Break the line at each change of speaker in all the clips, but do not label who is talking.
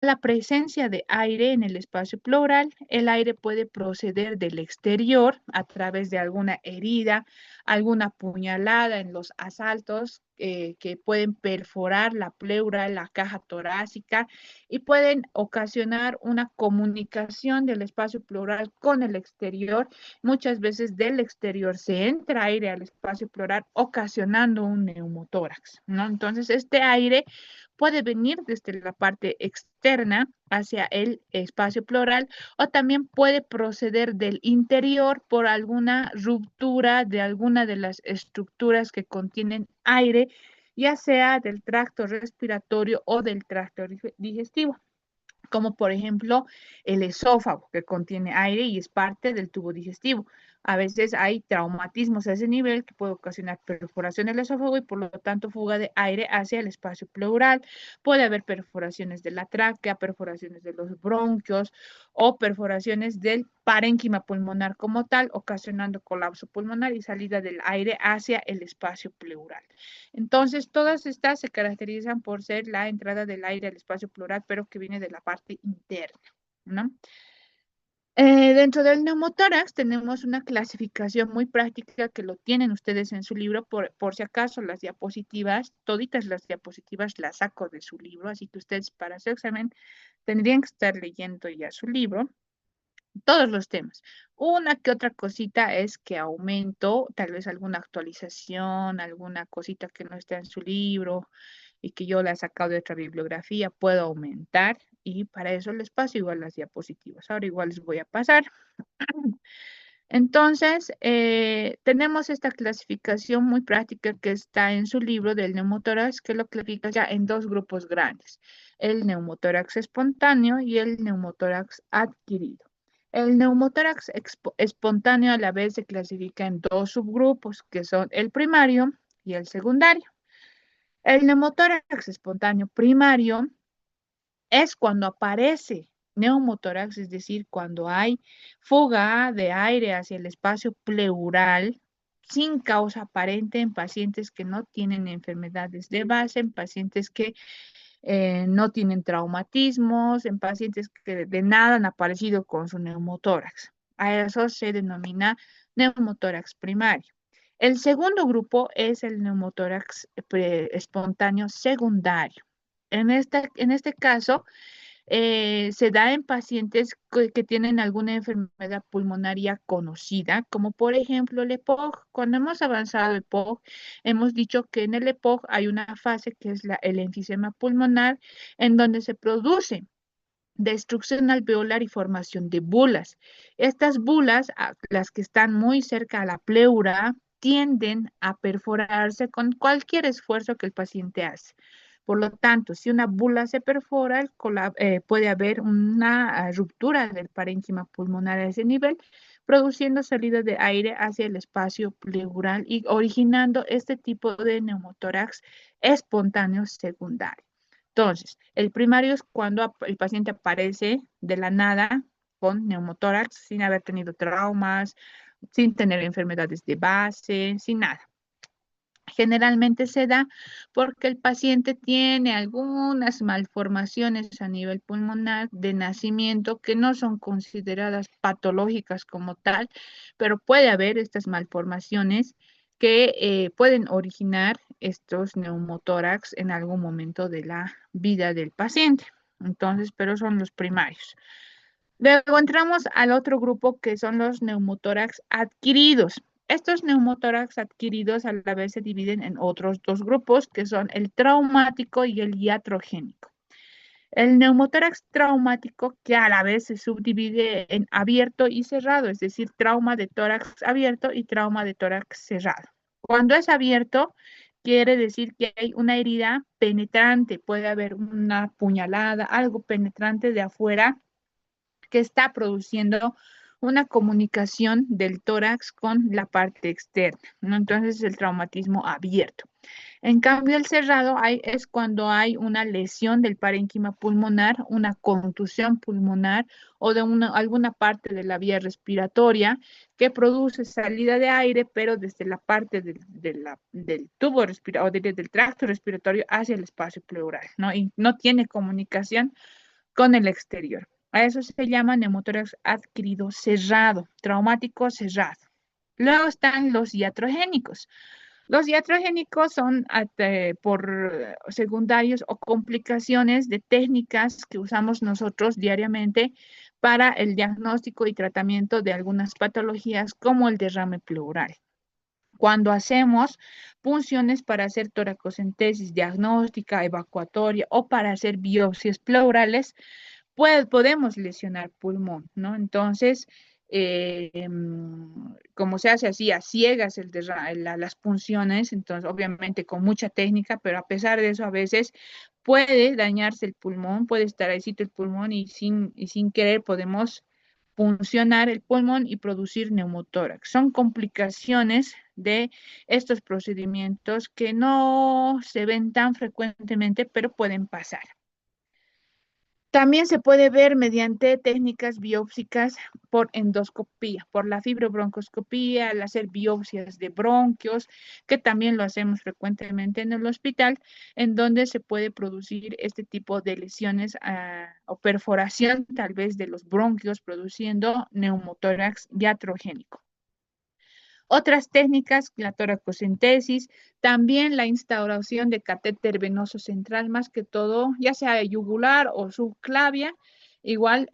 la presencia de aire en el espacio pleural, el aire puede proceder del exterior a través de alguna herida, alguna puñalada en los asaltos que pueden perforar la pleura, la caja torácica y pueden ocasionar una comunicación del espacio pleural con el exterior. Muchas veces del exterior se entra aire al espacio pleural ocasionando un neumotórax, ¿no? Entonces, este aire puede venir desde la parte externa hacia el espacio pleural o también puede proceder del interior por alguna ruptura de alguna de las estructuras que contienen aire, ya sea del tracto respiratorio o del tracto digestivo, como por ejemplo el esófago, que contiene aire y es parte del tubo digestivo. A veces hay traumatismos a ese nivel que puede ocasionar perforación del esófago y por lo tanto fuga de aire hacia el espacio pleural. Puede haber perforaciones de la tráquea, perforaciones de los bronquios o perforaciones del parénquima pulmonar como tal, ocasionando colapso pulmonar y salida del aire hacia el espacio pleural. Entonces, todas estas se caracterizan por ser la entrada del aire al espacio pleural, pero que viene de la parte interna, ¿no? Dentro del neumotórax tenemos una clasificación muy práctica que lo tienen ustedes en su libro, por si acaso las diapositivas, toditas las diapositivas las saco de su libro, así que ustedes para su examen tendrían que estar leyendo ya su libro, todos los temas. Una que otra cosita es que aumento, tal vez alguna actualización, alguna cosita que no está en su libro y que yo la he sacado de otra bibliografía, puedo aumentar y para eso les paso igual las diapositivas. Ahora igual les voy a pasar. Entonces, tenemos esta clasificación muy práctica que está en su libro del neumotórax, que lo clasifica ya en dos grupos grandes, el neumotórax espontáneo y el neumotórax adquirido. El neumotórax espontáneo a la vez se clasifica en dos subgrupos, que son el primario y el secundario. El neumotórax espontáneo primario es cuando aparece neumotórax, es decir, cuando hay fuga de aire hacia el espacio pleural sin causa aparente en pacientes que no tienen enfermedades de base, en pacientes que no tienen traumatismos, en pacientes que de nada han aparecido con su neumotórax. A eso se denomina neumotórax primario. El segundo grupo es el neumotórax espontáneo secundario. En este caso, se da en pacientes que tienen alguna enfermedad pulmonaria conocida, como por ejemplo el EPOC. Cuando hemos avanzado EPOC, hemos dicho que en el EPOC hay una fase que es el enfisema pulmonar, en donde se produce destrucción alveolar y formación de bulas. Estas bulas, las que están muy cerca a la pleura, tienden a perforarse con cualquier esfuerzo que el paciente hace. Por lo tanto, si una bula se perfora, puede haber una ruptura del parénquima pulmonar a ese nivel, produciendo salida de aire hacia el espacio pleural y originando este tipo de neumotórax espontáneo secundario. Entonces, el primario es cuando el paciente aparece de la nada con neumotórax, sin haber tenido traumas, sin tener enfermedades de base, sin nada. Generalmente se da porque el paciente tiene algunas malformaciones a nivel pulmonar de nacimiento que no son consideradas patológicas como tal, pero puede haber estas malformaciones que pueden originar estos neumotórax en algún momento de la vida del paciente. Entonces, pero son los primarios. Luego entramos al otro grupo que son los neumotórax adquiridos. Estos neumotórax adquiridos a la vez se dividen en otros dos grupos que son el traumático y el iatrogénico. El neumotórax traumático que a la vez se subdivide en abierto y cerrado, es decir, trauma de tórax abierto y trauma de tórax cerrado. Cuando es abierto, quiere decir que hay una herida penetrante, puede haber una puñalada, algo penetrante de afuera que está produciendo una comunicación del tórax con la parte externa, ¿no? Entonces es el traumatismo abierto. En cambio, el cerrado es cuando hay una lesión del parénquima pulmonar, una contusión pulmonar o de alguna parte de la vía respiratoria que produce salida de aire, pero desde la parte del tubo respiratorio o del tracto respiratorio hacia el espacio pleural, ¿no? Y no tiene comunicación con el exterior. A eso se llama neumotórax adquirido cerrado, traumático cerrado. Luego están los iatrogénicos. Los iatrogénicos son por secundarios o complicaciones de técnicas que usamos nosotros diariamente para el diagnóstico y tratamiento de algunas patologías como el derrame pleural. Cuando hacemos punciones para hacer toracocentesis diagnóstica, evacuatoria o para hacer biopsias pleurales, podemos lesionar pulmón, ¿no? Entonces, como se hace así a ciegas las punciones, entonces obviamente con mucha técnica, pero a pesar de eso a veces puede dañarse el pulmón, puede estar ahí el pulmón y sin querer podemos puncionar el pulmón y producir neumotórax. Son complicaciones de estos procedimientos que no se ven tan frecuentemente, pero pueden pasar. También se puede ver mediante técnicas biópsicas por endoscopía, por la fibrobroncoscopía, al hacer biopsias de bronquios, que también lo hacemos frecuentemente en el hospital, en donde se puede producir este tipo de lesiones o perforación tal vez de los bronquios produciendo neumotórax iatrogénico. Otras técnicas, la toracocentesis, también la instauración de catéter venoso central, más que todo, ya sea yugular o subclavia, igual,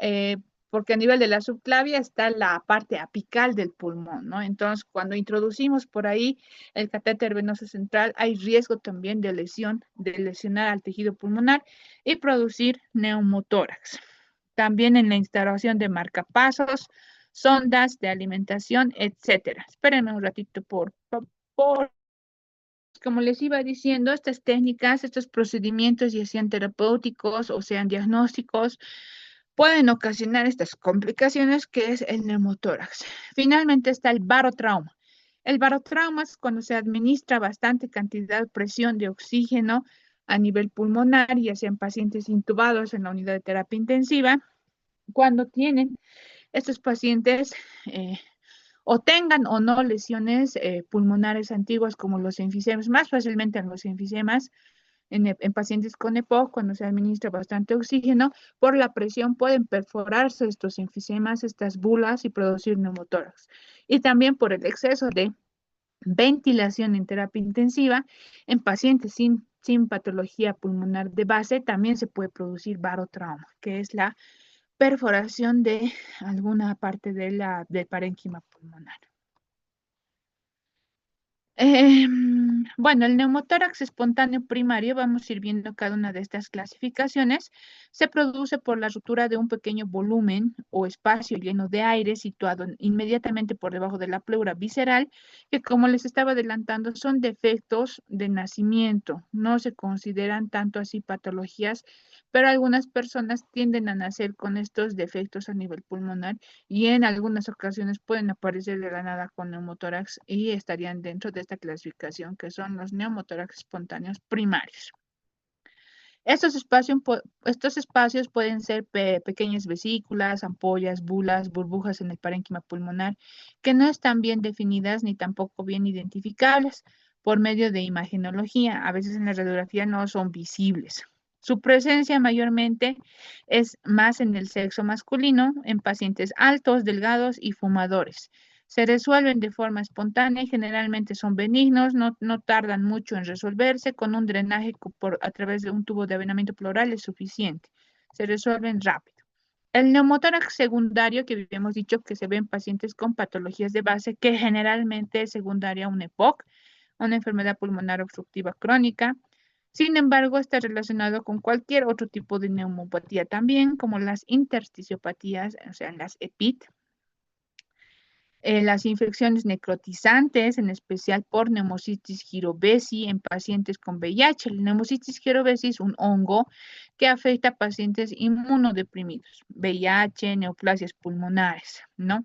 porque a nivel de la subclavia está la parte apical del pulmón, ¿no? Entonces, cuando introducimos por ahí el catéter venoso central, hay riesgo también de lesionar al tejido pulmonar y producir neumotórax. También en la instauración de marcapasos, sondas de alimentación, etcétera. Espérenme un ratito, por favor. Como les iba diciendo, estas técnicas, estos procedimientos, ya sean terapéuticos o sean diagnósticos, pueden ocasionar estas complicaciones que es el neumotórax. Finalmente está el barotrauma. El barotrauma es cuando se administra bastante cantidad de presión de oxígeno a nivel pulmonar, ya sean pacientes intubados en la unidad de terapia intensiva, cuando tienen estos pacientes o tengan o no lesiones pulmonares antiguas como los enfisemas, más fácilmente en los enfisemas, en pacientes con EPOC, cuando se administra bastante oxígeno, por la presión pueden perforarse estos enfisemas, estas bulas y producir neumotórax. Y también por el exceso de ventilación en terapia intensiva, en pacientes sin patología pulmonar de base, también se puede barotrauma, que es la perforación de alguna parte del parénquima pulmonar. Bueno, el neumotórax espontáneo primario, vamos a ir viendo cada una de estas clasificaciones, se produce por la ruptura de un pequeño volumen o espacio lleno de aire situado inmediatamente por debajo de la pleura visceral, que como les estaba adelantando son defectos de nacimiento, no se consideran tanto así patologías, pero algunas personas tienden a nacer con estos defectos a nivel pulmonar y en algunas ocasiones pueden aparecer de la nada con neumotórax y estarían dentro de esta clasificación que son los neumotórax espontáneos primarios. Estos espacios pueden ser pequeñas vesículas, ampollas, bulas, burbujas en el parénquima pulmonar que no están bien definidas ni tampoco bien identificables por medio de imagenología. A veces en la radiografía no son visibles. Su presencia mayormente es más en el sexo masculino, en pacientes altos, delgados y fumadores. Se resuelven de forma espontánea y generalmente son benignos, no tardan mucho en resolverse, con un drenaje a través de un tubo de avenamiento pleural es suficiente. Se resuelven rápido. El neumotórax secundario, que habíamos dicho que se ve en pacientes con patologías de base, que generalmente es secundaria a un EPOC, una enfermedad pulmonar obstructiva crónica. Sin embargo, está relacionado con cualquier otro tipo de neumopatía también, como las intersticiopatías, o sea, las EPIT, las infecciones necrotizantes, en especial por Pneumocystis jirovecii en pacientes con VIH. El Pneumocystis jirovecii es un hongo que afecta a pacientes inmunodeprimidos, VIH, neoplasias pulmonares, ¿no?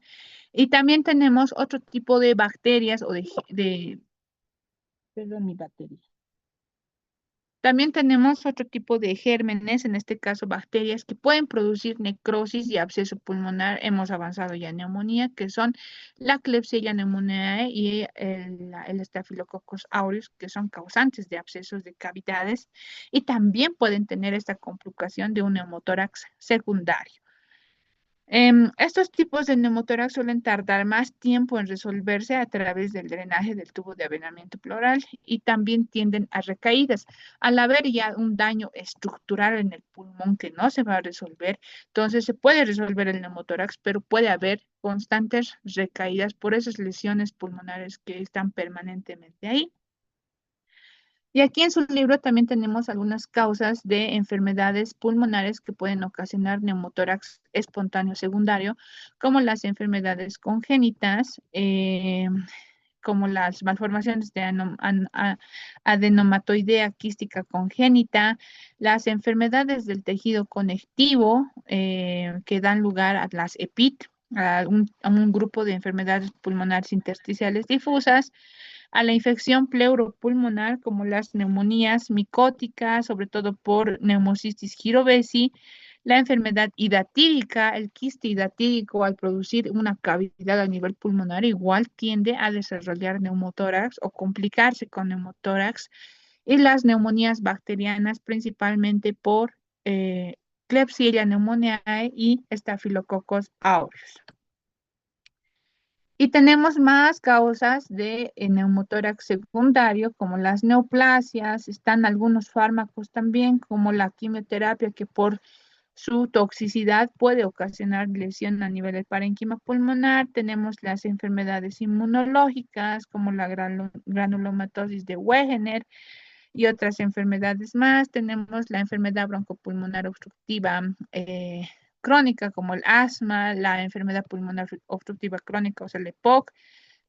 Y también tenemos otro tipo de bacterias o perdón, mi batería. También tenemos otro tipo de gérmenes, en este caso bacterias, que pueden producir necrosis y absceso pulmonar. Hemos avanzado ya en neumonía, que son la Klebsiella pneumoniae y el Staphylococcus aureus, que son causantes de abscesos de cavidades y también pueden tener esta complicación de un neumotórax secundario. Estos tipos de neumotórax suelen tardar más tiempo en resolverse a través del drenaje del tubo de avenamiento pleural y también tienden a recaídas. Al haber ya un daño estructural en el pulmón que no se va a resolver, entonces se puede resolver el neumotórax, pero puede haber constantes recaídas por esas lesiones pulmonares que están permanentemente ahí. Y aquí en su libro también tenemos algunas causas de enfermedades pulmonares que pueden ocasionar neumotórax espontáneo secundario, como las enfermedades congénitas, como las malformaciones de adenomatoidea quística congénita, las enfermedades del tejido conectivo que dan lugar a las EPIT, a un grupo de enfermedades pulmonares intersticiales difusas, a la infección pleuropulmonar como las neumonías micóticas, sobre todo por neumocistis girovesi, la enfermedad hidatídica, el quiste hidatídico al producir una cavidad a nivel pulmonar igual tiende a desarrollar neumotórax o complicarse con neumotórax y las neumonías bacterianas principalmente por Klebsiella pneumoniae y Staphylococcus aureus. Y tenemos más causas de neumotórax secundario, como las neoplasias, están algunos fármacos también, como la quimioterapia, que por su toxicidad puede ocasionar lesión a nivel del parénquima pulmonar. Tenemos las enfermedades inmunológicas, como la granulomatosis de Wegener y otras enfermedades más. Tenemos la enfermedad broncopulmonar obstructiva crónica, como el asma, la enfermedad pulmonar obstructiva crónica, o sea, el EPOC,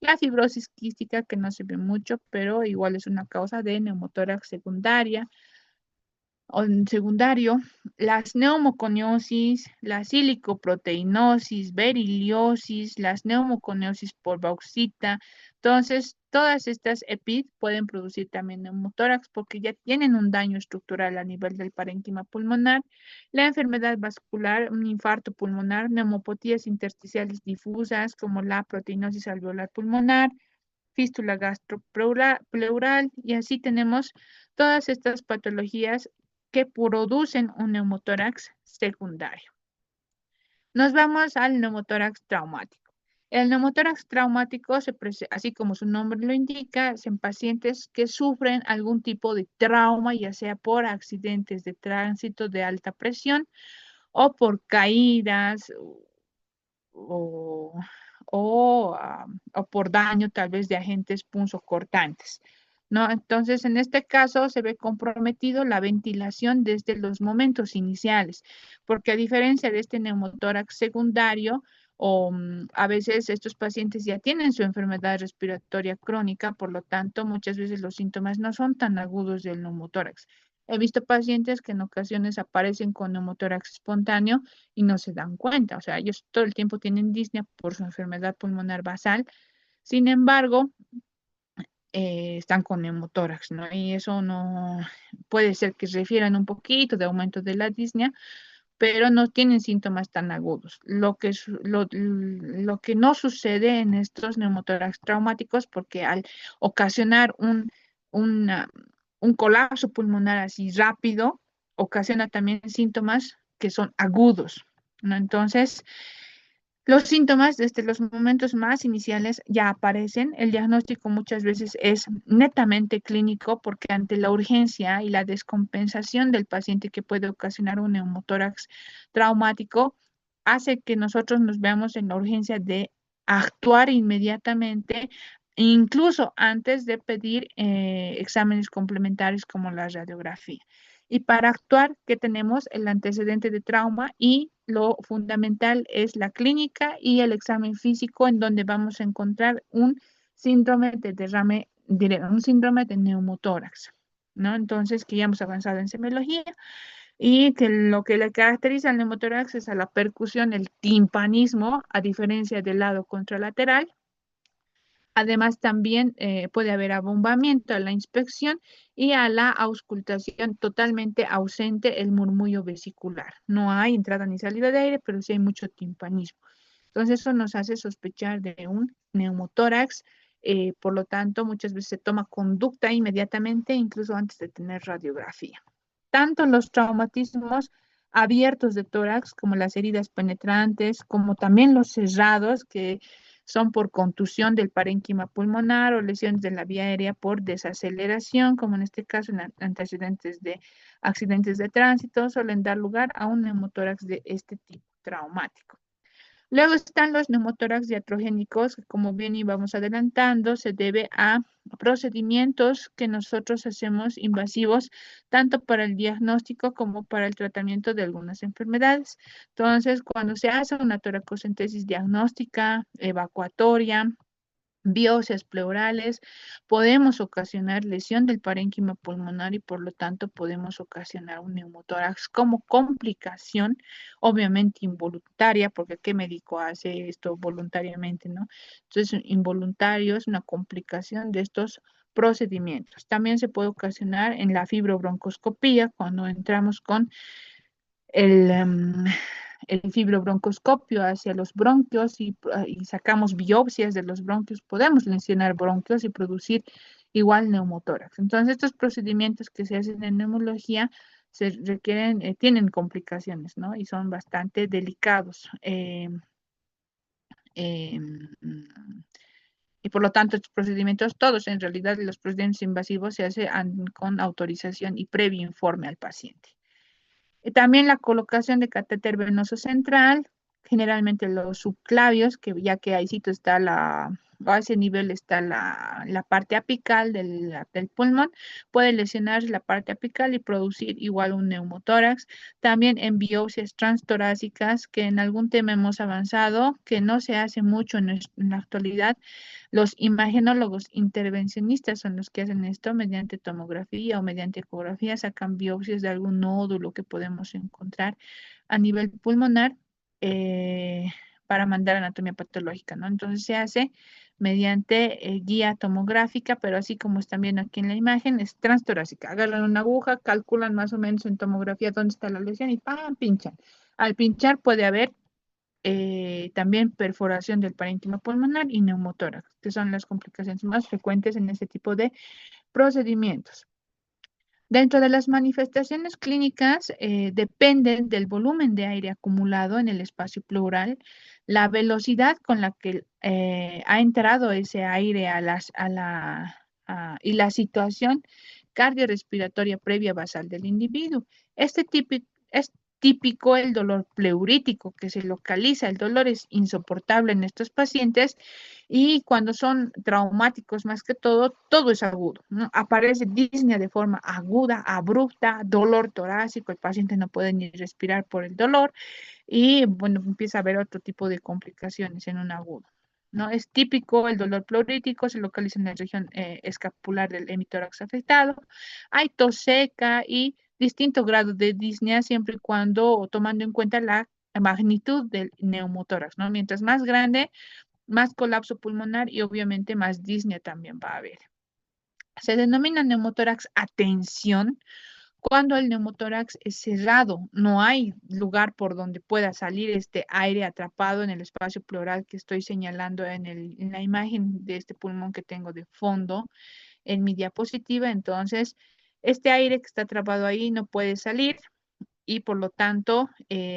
la fibrosis quística, que no se ve mucho, pero igual es una causa de neumotórax secundaria o en secundario, las neumoconiosis, la silicoproteinosis, beriliosis, las neumoconiosis por bauxita. Entonces, todas estas EPID pueden producir también neumotórax porque ya tienen un daño estructural a nivel del parénquima pulmonar. La enfermedad vascular, un infarto pulmonar, neumopatías intersticiales difusas como la proteinosis alveolar pulmonar, fístula gastropleural y así tenemos todas estas patologías que producen un neumotórax secundario. Nos vamos al neumotórax traumático. El neumotórax traumático, así como su nombre lo indica, es en pacientes que sufren algún tipo de trauma, ya sea por accidentes de tránsito de alta presión o por caídas o, o por daño tal vez de agentes punzocortantes, ¿no? Entonces, en este caso se ve comprometido la ventilación desde los momentos iniciales, porque a diferencia de este neumotórax secundario, a veces estos pacientes ya tienen su enfermedad respiratoria crónica, por lo tanto, muchas veces los síntomas no son tan agudos del neumotórax. He visto pacientes que en ocasiones aparecen con neumotórax espontáneo y no se dan cuenta. O sea, ellos todo el tiempo tienen disnea por su enfermedad pulmonar basal. Sin embargo, están con neumotórax, ¿no? Y eso no puede ser que refieran un poquito de aumento de la disnea, pero no tienen síntomas tan agudos. Lo que no sucede en estos neumotórax traumáticos, porque al ocasionar una- un colapso pulmonar así rápido, ocasiona también síntomas que son agudos, ¿no? Entonces, los síntomas desde los momentos más iniciales ya aparecen. El diagnóstico muchas veces es netamente clínico porque ante la urgencia y la descompensación del paciente que puede ocasionar un neumotórax traumático, hace que nosotros nos veamos en la urgencia de actuar inmediatamente, incluso antes de pedir exámenes complementarios como la radiografía. Y para actuar, ¿qué tenemos? El antecedente de trauma y lo fundamental es la clínica y el examen físico en donde vamos a encontrar un síndrome de derrame, un síndrome de neumotórax, ¿no? Entonces, que ya hemos avanzado en semiología y que lo que le caracteriza al neumotórax es a la percusión, el timpanismo, a diferencia del lado contralateral, Además, también puede haber abombamiento a la inspección y a la auscultación totalmente ausente el murmullo vesicular. No hay entrada ni salida de aire, pero sí hay mucho timpanismo. Entonces, eso nos hace sospechar de un neumotórax. Por lo tanto, muchas veces se toma conducta inmediatamente, incluso antes de tener radiografía. Tanto los traumatismos abiertos de tórax como las heridas penetrantes, como también los cerrados, que son por contusión del parénquima pulmonar o lesiones de la vía aérea por desaceleración, como en este caso en antecedentes de accidentes de tránsito, suelen dar lugar a un neumotórax de este tipo traumático. Luego están los neumotórax iatrogénicos, que como bien íbamos adelantando, se debe a procedimientos que nosotros hacemos invasivos tanto para el diagnóstico como para el tratamiento de algunas enfermedades. Entonces, cuando se hace una toracocentesis diagnóstica, evacuatoria, biopsias pleurales, podemos ocasionar lesión del parénquima pulmonar y por lo tanto podemos ocasionar un neumotórax como complicación, obviamente involuntaria, porque ¿qué médico hace esto voluntariamente, no? Entonces, involuntario es una complicación de estos procedimientos. También se puede ocasionar en la fibrobroncoscopía cuando entramos con el, el fibrobroncoscopio hacia los bronquios y sacamos biopsias de los bronquios, podemos lesionar bronquios y producir igual neumotórax. Entonces, estos procedimientos que se hacen en neumología se requieren, tienen complicaciones, ¿no? Y son bastante delicados. Eh, y por lo tanto, estos procedimientos, todos en realidad los procedimientos invasivos se hacen con autorización y previo informe al paciente. También la colocación de catéter venoso central, generalmente los subclavios, que ya que ahí sí está a ese nivel está la parte apical del pulmón, puede lesionar la parte apical y producir igual un neumotórax. También en biopsias transtorácicas, que en algún tema hemos avanzado, que no se hace mucho en la actualidad, los imagenólogos intervencionistas son los que hacen esto mediante tomografía o mediante ecografía, sacan biopsias de algún nódulo que podemos encontrar a nivel pulmonar para mandar anatomía patológica, ¿no? Entonces se hace mediante guía tomográfica, pero así como están viendo aquí en la imagen, es transtorácica. Agarran una aguja, calculan más o menos en tomografía dónde está la lesión y ¡pam! Pinchan. Al pinchar puede haber también perforación del parénquima pulmonar y neumotórax, que son las complicaciones más frecuentes en este tipo de procedimientos. Dentro de las manifestaciones clínicas dependen del volumen de aire acumulado en el espacio pleural, la velocidad con la que ha entrado ese aire y la situación cardiorrespiratoria previa basal del individuo. Es típico el dolor pleurítico que se localiza. El dolor es insoportable en estos pacientes y cuando son traumáticos más que todo es agudo, ¿no? Aparece disnea de forma aguda, abrupta, dolor torácico, el paciente no puede ni respirar por el dolor y bueno, empieza a haber otro tipo de complicaciones en un agudo. ¿No? Es típico el dolor pleurítico, se localiza en la región escapular del hemitórax afectado. Hay tos seca y distinto grado de disnea siempre y cuando, o tomando en cuenta la magnitud del neumotórax, ¿no? Mientras más grande, más colapso pulmonar y obviamente más disnea también va a haber. Se denomina neumotórax a tensión cuando el neumotórax es cerrado, no hay lugar por donde pueda salir este aire atrapado en el espacio pleural que estoy señalando en la imagen de este pulmón que tengo de fondo en mi diapositiva. Entonces, este aire que está atrapado ahí no puede salir y por lo tanto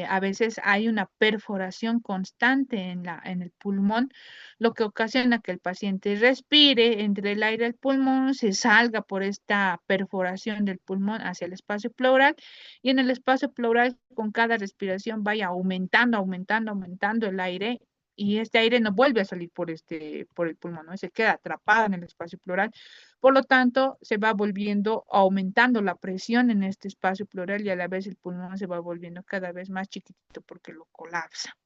a veces hay una perforación constante en el pulmón, lo que ocasiona que el paciente respire, entre el aire al pulmón, se salga por esta perforación del pulmón hacia el espacio pleural y en el espacio pleural con cada respiración vaya aumentando el aire. Y este aire no vuelve a salir por el pulmón, ¿no? Se queda atrapado en el espacio pleural. Por lo tanto, se va volviendo, aumentando la presión en este espacio pleural y a la vez el pulmón se va volviendo cada vez más chiquitito porque lo colapsa.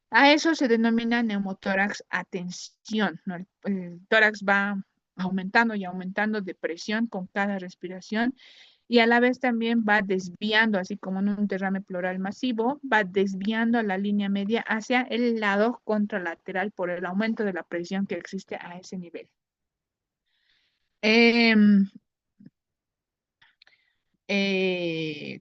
A eso se denomina neumotórax a tensión, ¿no? El tórax va aumentando y aumentando de presión con cada respiración y a la vez también va desviando, así como en un derrame pleural masivo, va desviando a la línea media hacia el lado contralateral por el aumento de la presión que existe a ese nivel. Em, Eh,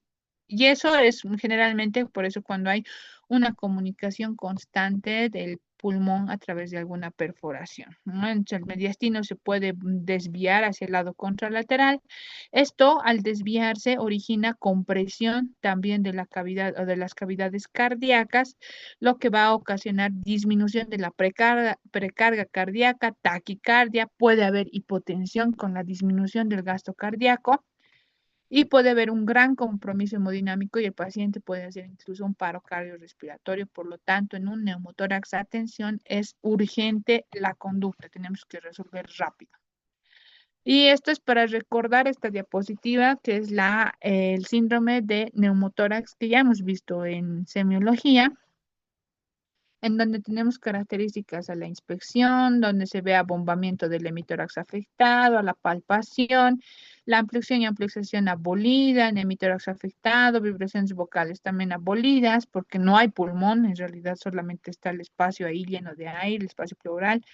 y eso es generalmente por eso cuando hay una comunicación constante del pulmón a través de alguna perforación, ¿no? Entonces, el mediastino se puede desviar hacia el lado contralateral. Esto, al desviarse, origina compresión también de la cavidad o de las cavidades cardíacas, lo que va a ocasionar disminución de la precarga cardíaca, taquicardia, puede haber hipotensión con la disminución del gasto cardíaco y puede haber un gran compromiso hemodinámico y el paciente puede hacer incluso un paro cardiorrespiratorio. Por lo tanto, en un neumotórax, atención, es urgente la conducta, tenemos que resolver rápido. Y esto es para recordar esta diapositiva, que es el síndrome de neumotórax que ya hemos visto en semiología, en donde tenemos características a la inspección, donde se ve abombamiento del hemitórax afectado, a la palpación, la ampliación y ampliación abolida, en hemitórax afectado, vibraciones vocales también abolidas, porque no hay pulmón, en realidad solamente está el espacio ahí lleno de aire, el espacio pleural,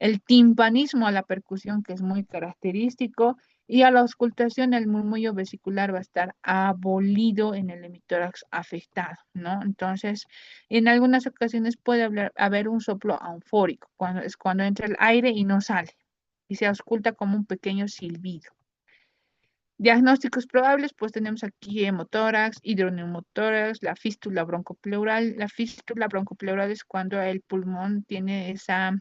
el timpanismo a la percusión, que es muy característico, y a la auscultación el murmullo vesicular va a estar abolido en el hemitórax afectado, ¿no? Entonces, en algunas ocasiones puede haber un soplo anfórico, es cuando entra el aire y no sale, y se ausculta como un pequeño silbido. Diagnósticos probables, pues tenemos aquí hemotórax, hidroneumotórax, la fístula broncopleural. La fístula broncopleural es cuando el pulmón tiene esa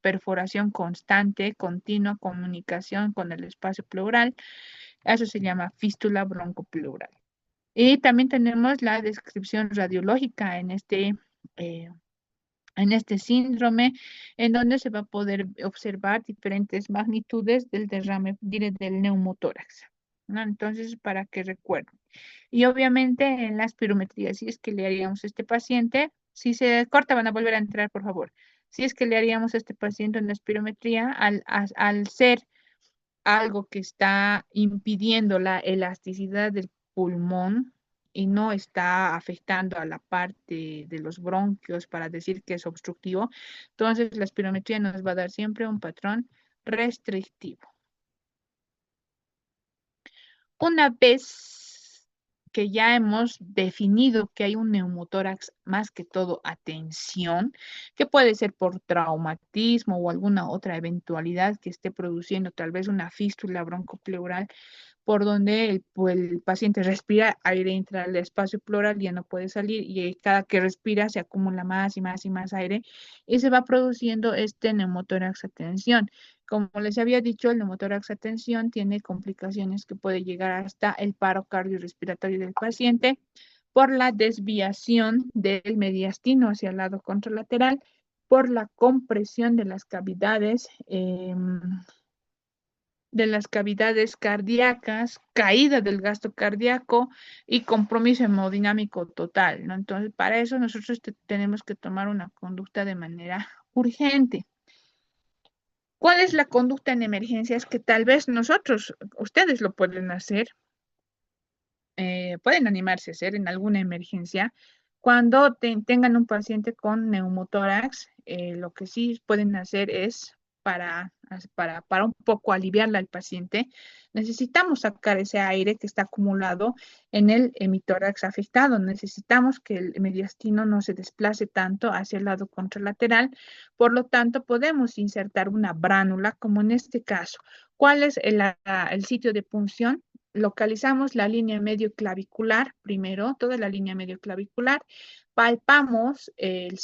perforación constante, continua, comunicación con el espacio pleural. Eso se llama fístula broncopleural. Y también tenemos la descripción radiológica eh, en este síndrome, en donde se va a poder observar diferentes magnitudes del derrame del neumotórax, ¿no? Entonces, para que recuerden. Y obviamente en la espirometría, si es que le haríamos a este paciente, si se corta, van a volver a entrar, por favor. Si es que le haríamos a este paciente una espirometría, al ser algo que está impidiendo la elasticidad del pulmón y no está afectando a la parte de los bronquios para decir que es obstructivo, entonces la espirometría nos va a dar siempre un patrón restrictivo. Una vez que ya hemos definido que hay un neumotórax, más que todo atención, que puede ser por traumatismo o alguna otra eventualidad que esté produciendo tal vez una fístula broncopleural, por donde el paciente respira, aire entra al espacio pleural, ya no puede salir y cada que respira se acumula más y más y más aire y se va produciendo este neumotórax a tensión. Como les había dicho, el neumotórax a tensión tiene complicaciones que puede llegar hasta el paro cardiorrespiratorio del paciente por la desviación del mediastino hacia el lado contralateral, por la compresión de las cavidades cardíacas, caída del gasto cardíaco y compromiso hemodinámico total, ¿no? Entonces, para eso nosotros tenemos que tomar una conducta de manera urgente. ¿Cuál es la conducta en emergencias que tal vez ustedes lo pueden hacer, pueden animarse a hacer en alguna emergencia? Cuando tengan un paciente con neumotórax, lo que sí pueden hacer es para un poco aliviarla al paciente, necesitamos sacar ese aire que está acumulado en el hemitórax afectado. Necesitamos que el mediastino no se desplace tanto hacia el lado contralateral. Por lo tanto, podemos insertar una bránula, como en este caso. ¿Cuál es el sitio de punción? Localizamos la línea medio clavicular primero, toda la línea medio clavicular. Palpamos el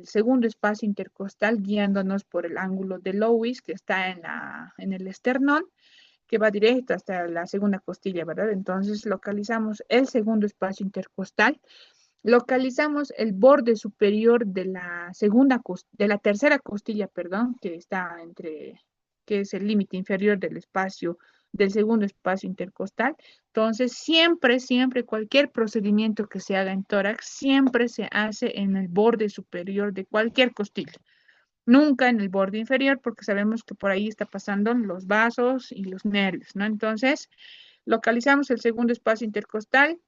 segundo espacio intercostal guiándonos por el ángulo de Lewis que está en el esternón, que va directo hasta la segunda costilla, ¿verdad? Entonces localizamos el segundo espacio intercostal, localizamos el borde superior de la tercera costilla, perdón, que es el límite inferior del segundo espacio intercostal. Entonces, siempre, siempre, cualquier procedimiento que se haga en tórax, siempre se hace en el borde superior de cualquier costilla. Nunca en el borde inferior, porque sabemos que por ahí está pasando los vasos y los nervios, ¿no? Entonces, Localizamos el segundo espacio intercostal,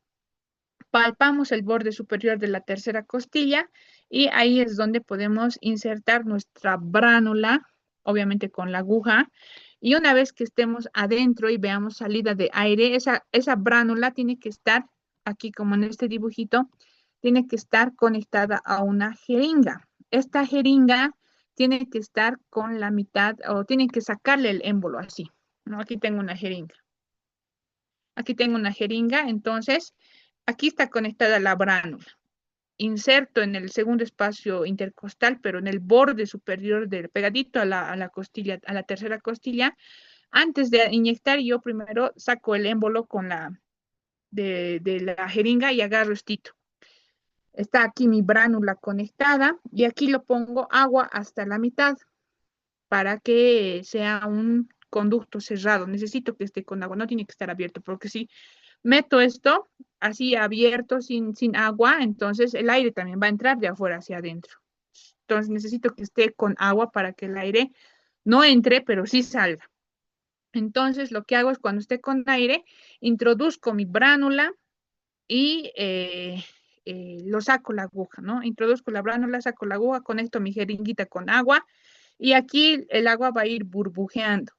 palpamos el borde superior de la tercera costilla y ahí es donde podemos insertar nuestra bránula, obviamente con la aguja. Y una vez que estemos adentro y veamos salida de aire, esa bránula tiene que estar aquí como en este dibujito, tiene que estar conectada a una jeringa. Esta jeringa tiene que estar con la mitad o tiene que sacarle el émbolo así, ¿no? Aquí tengo una jeringa. Aquí tengo una jeringa, entonces aquí está conectada la bránula. Inserto en el segundo espacio intercostal, pero en el borde superior del pegadito a la costilla, a la tercera costilla. Antes de inyectar, yo primero saco el émbolo con de la jeringa y agarro estito. Está aquí mi bránula conectada y aquí lo pongo agua hasta la mitad para que sea un conducto cerrado. Necesito que esté con agua, no tiene que estar abierto, porque si meto esto así abierto, sin agua, entonces el aire también va a entrar de afuera hacia adentro. Entonces necesito que esté con agua para que el aire no entre, pero sí salga. Entonces lo que hago es cuando esté con aire, introduzco mi bránula y lo saco la aguja, ¿no? Introduzco la bránula, saco la aguja, conecto mi jeringuita con agua y aquí el agua va a ir burbujeando.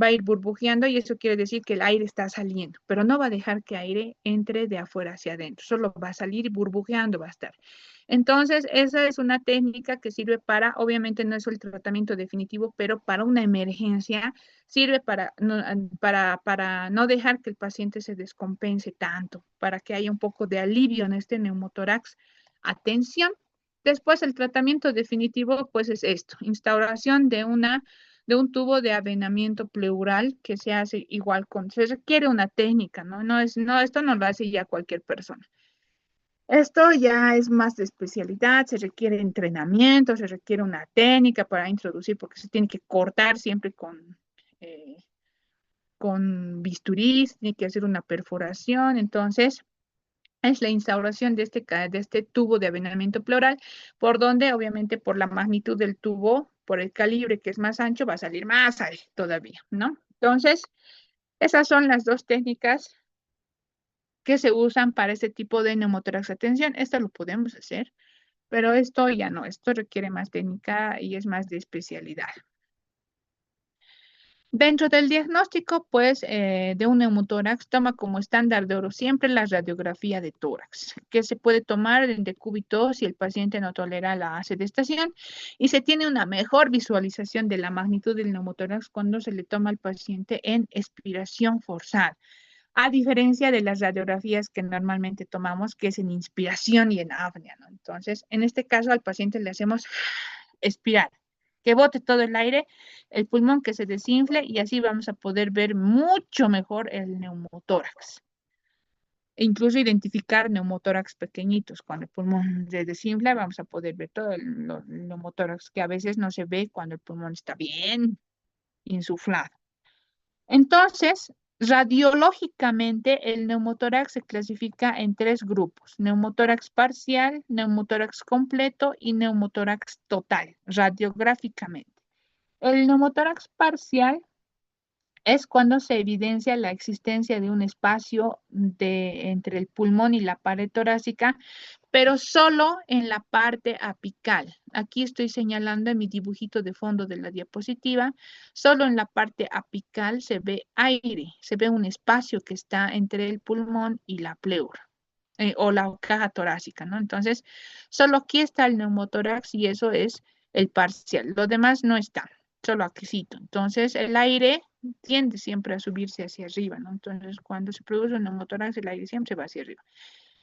Va a ir burbujeando y eso quiere decir que el aire está saliendo, pero no va a dejar que aire entre de afuera hacia adentro, solo va a salir burbujeando, va a estar. Entonces, esa es una técnica que sirve para, obviamente no es el tratamiento definitivo, pero para una emergencia sirve para no dejar que el paciente se descompense tanto, para que haya un poco de alivio en este neumotórax. Atención. Después el tratamiento definitivo, pues es esto, instauración de un tubo de avenamiento pleural que se hace igual se requiere una técnica, ¿no? Esto no lo hace ya cualquier persona. Esto ya es más de especialidad, se requiere entrenamiento, se requiere una técnica para introducir, porque se tiene que cortar siempre con bisturí, se tiene que hacer una perforación, entonces es la instauración de este tubo de avenamiento pleural, por donde obviamente por la magnitud del tubo, por el calibre que es más ancho, va a salir más aire todavía, ¿no? Entonces, esas son las dos técnicas que se usan para este tipo de neumotórax. Atención, esto lo podemos hacer, pero esto ya no, esto requiere más técnica y es más de especialidad. Dentro del diagnóstico, pues, de un neumotórax, toma como estándar de oro siempre la radiografía de tórax, que se puede tomar en decúbito si el paciente no tolera la sedestación y se tiene una mejor visualización de la magnitud del neumotórax cuando se le toma al paciente en expiración forzada, a diferencia de las radiografías que normalmente tomamos, que es en inspiración y en apnea, ¿no? Entonces, en este caso al paciente le hacemos expirar, que bote todo el aire, el pulmón que se desinfle y así vamos a poder ver mucho mejor el neumotórax. E incluso identificar neumotórax pequeñitos. Cuando el pulmón se desinfla, vamos a poder ver todo el neumotórax que a veces no se ve cuando el pulmón está bien insuflado. Entonces, radiológicamente, el neumotórax se clasifica en tres grupos: neumotórax parcial, neumotórax completo y neumotórax total, radiográficamente. El neumotórax parcial es cuando se evidencia la existencia de un espacio entre el pulmón y la pared torácica, pero solo en la parte apical. Aquí estoy señalando en mi dibujito de fondo de la diapositiva, solo en la parte apical se ve aire, se ve un espacio que está entre el pulmón y la pleura. O la caja torácica, ¿no? Entonces, solo aquí está el neumotórax y eso es el parcial. Lo demás no está, solo aquícito. Entonces, el aire tiende siempre a subirse hacia arriba, ¿no? Entonces, cuando se produce un neumotórax, el aire siempre va hacia arriba.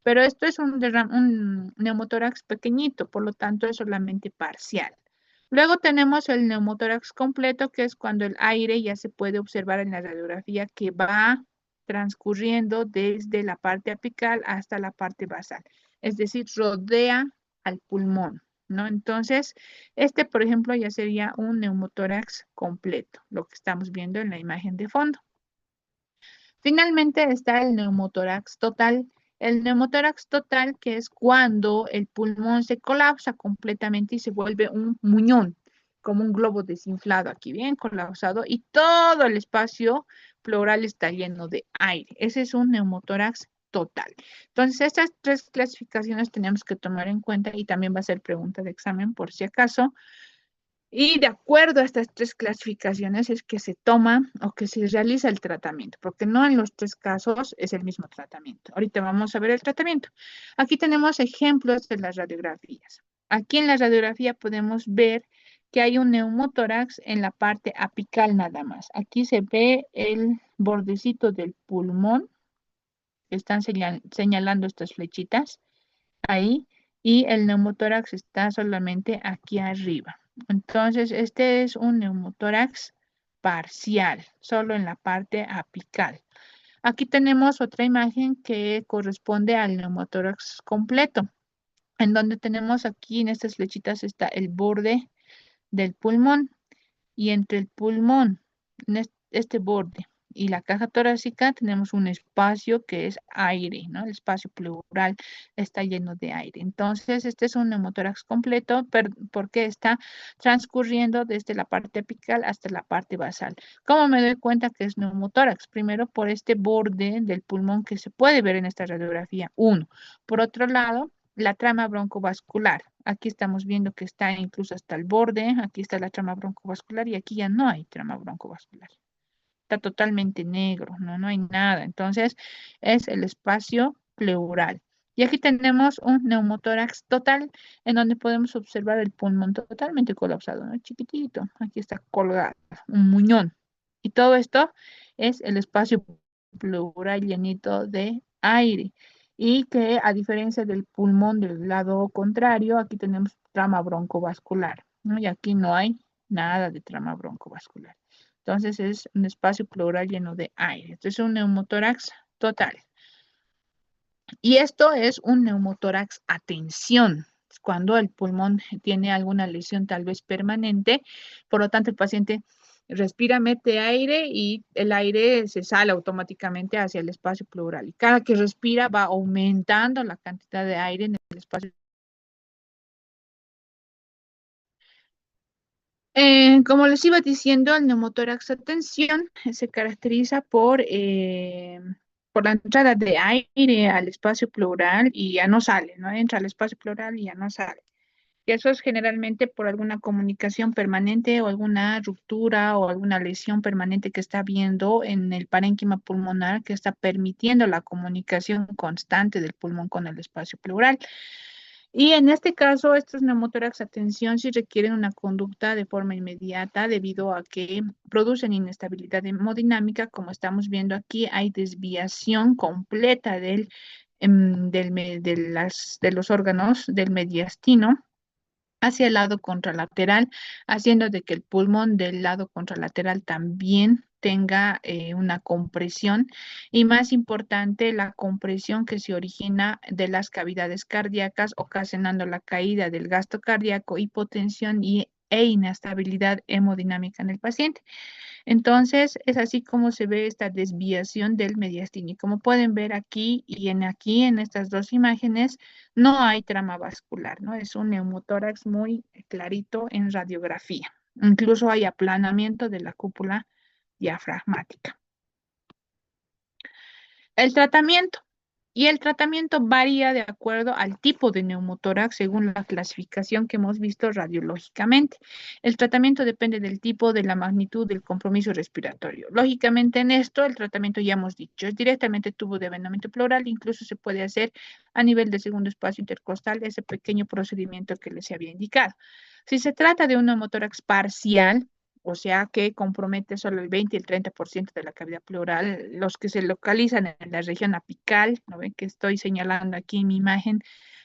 Pero esto es un neumotórax pequeñito, por lo tanto es solamente parcial. Luego tenemos el neumotórax completo, que es cuando el aire ya se puede observar en la radiografía que va transcurriendo desde la parte apical hasta la parte basal, es decir, rodea al pulmón, ¿no? Entonces, este, por ejemplo, ya sería un neumotórax completo, lo que estamos viendo en la imagen de fondo. Finalmente está el neumotórax total. El neumotórax total, que es cuando el pulmón se colapsa completamente y se vuelve un muñón, como un globo desinflado aquí, bien colapsado, y todo el espacio pleural está lleno de aire. Ese es un neumotórax total. Entonces, estas tres clasificaciones tenemos que tomar en cuenta y también va a ser pregunta de examen por si acaso. Y de acuerdo a estas tres clasificaciones es que se toma o que se realiza el tratamiento, porque no en los tres casos es el mismo tratamiento. Ahorita vamos a ver el tratamiento. Aquí tenemos ejemplos de las radiografías. Aquí en la radiografía podemos ver que hay un neumotórax en la parte apical nada más. Aquí se ve el bordecito del pulmón, que están señalando estas flechitas ahí, y el neumotórax está solamente aquí arriba. Entonces, este es un neumotórax parcial, solo en la parte apical. Aquí tenemos otra imagen que corresponde al neumotórax completo, en donde tenemos aquí en estas flechitas está el borde del pulmón y entre el pulmón, en este borde y la caja torácica tenemos un espacio que es aire, ¿no? El espacio pleural está lleno de aire. Entonces, este es un neumotórax completo porque está transcurriendo desde la parte apical hasta la parte basal. ¿Cómo me doy cuenta que es neumotórax? Primero, por este borde del pulmón que se puede ver en esta radiografía. Uno. Por otro lado, la trama broncovascular. Aquí estamos viendo que está incluso hasta el borde, aquí está la trama broncovascular y aquí ya no hay trama broncovascular. Está totalmente negro, no hay nada. Entonces es el espacio pleural. Y aquí tenemos un neumotórax total en donde podemos observar el pulmón totalmente colapsado, ¿no? Chiquitito, aquí está colgado, un muñón. Y todo esto es el espacio pleural llenito de aire. Y que a diferencia del pulmón del lado contrario, aquí tenemos trama broncovascular, ¿no? Y aquí no hay nada de trama broncovascular. Entonces es un espacio pleural lleno de aire. Entonces es un neumotórax total. Y esto es un neumotórax a tensión, cuando el pulmón tiene alguna lesión tal vez permanente. Por lo tanto, el paciente respira, mete aire y el aire se sale automáticamente hacia el espacio pleural. Y cada que respira va aumentando la cantidad de aire en el espacio. Como les iba diciendo, el neumotórax a tensión se caracteriza por la entrada de aire al espacio pleural y ya no sale, ¿no? Entra al espacio pleural y ya no sale. Y eso es generalmente por alguna comunicación permanente o alguna ruptura o alguna lesión permanente que está habiendo en el parénquima pulmonar que está permitiendo la comunicación constante del pulmón con el espacio pleural. Y en este caso, estos neumotórax a tensión sí requieren una conducta de forma inmediata debido a que producen inestabilidad hemodinámica. Como estamos viendo aquí, hay desviación completa de los órganos del mediastino hacia el lado contralateral, haciendo de que el pulmón del lado contralateral también tenga una compresión y más importante, la compresión que se origina de las cavidades cardíacas, ocasionando la caída del gasto cardíaco, hipotensión e inestabilidad hemodinámica en el paciente. Entonces, es así como se ve esta desviación del mediastino. Y como pueden ver aquí aquí en estas dos imágenes, no hay trama vascular, ¿no? Es un neumotórax muy clarito en radiografía. Incluso hay aplanamiento de la cúpula diafragmática. El tratamiento. Y el tratamiento varía de acuerdo al tipo de neumotórax según la clasificación que hemos visto radiológicamente. El tratamiento depende del tipo, de la magnitud del compromiso respiratorio. Lógicamente en esto el tratamiento ya hemos dicho, es directamente tubo de avenamiento pleural, incluso se puede hacer a nivel de segundo espacio intercostal, ese pequeño procedimiento que les había indicado. Si se trata de un neumotórax parcial, o sea que compromete solo el 20 y el 30% de la cavidad pleural, los que se localizan en la región apical, ¿no ven que estoy señalando aquí en mi imagen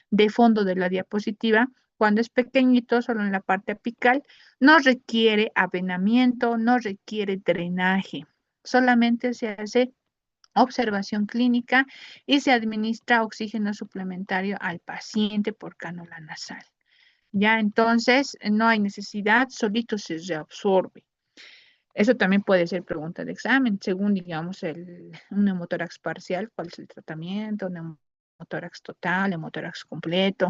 de fondo de la diapositiva? Cuando es pequeñito, solo en la parte apical, no requiere avenamiento, no requiere drenaje, solamente se hace observación clínica y se administra oxígeno suplementario al paciente por cánula nasal. Ya entonces no hay necesidad, solito se reabsorbe. Eso también puede ser pregunta de examen, según, digamos, un neumotórax parcial, cuál es el tratamiento, neumotórax total, neumotórax completo.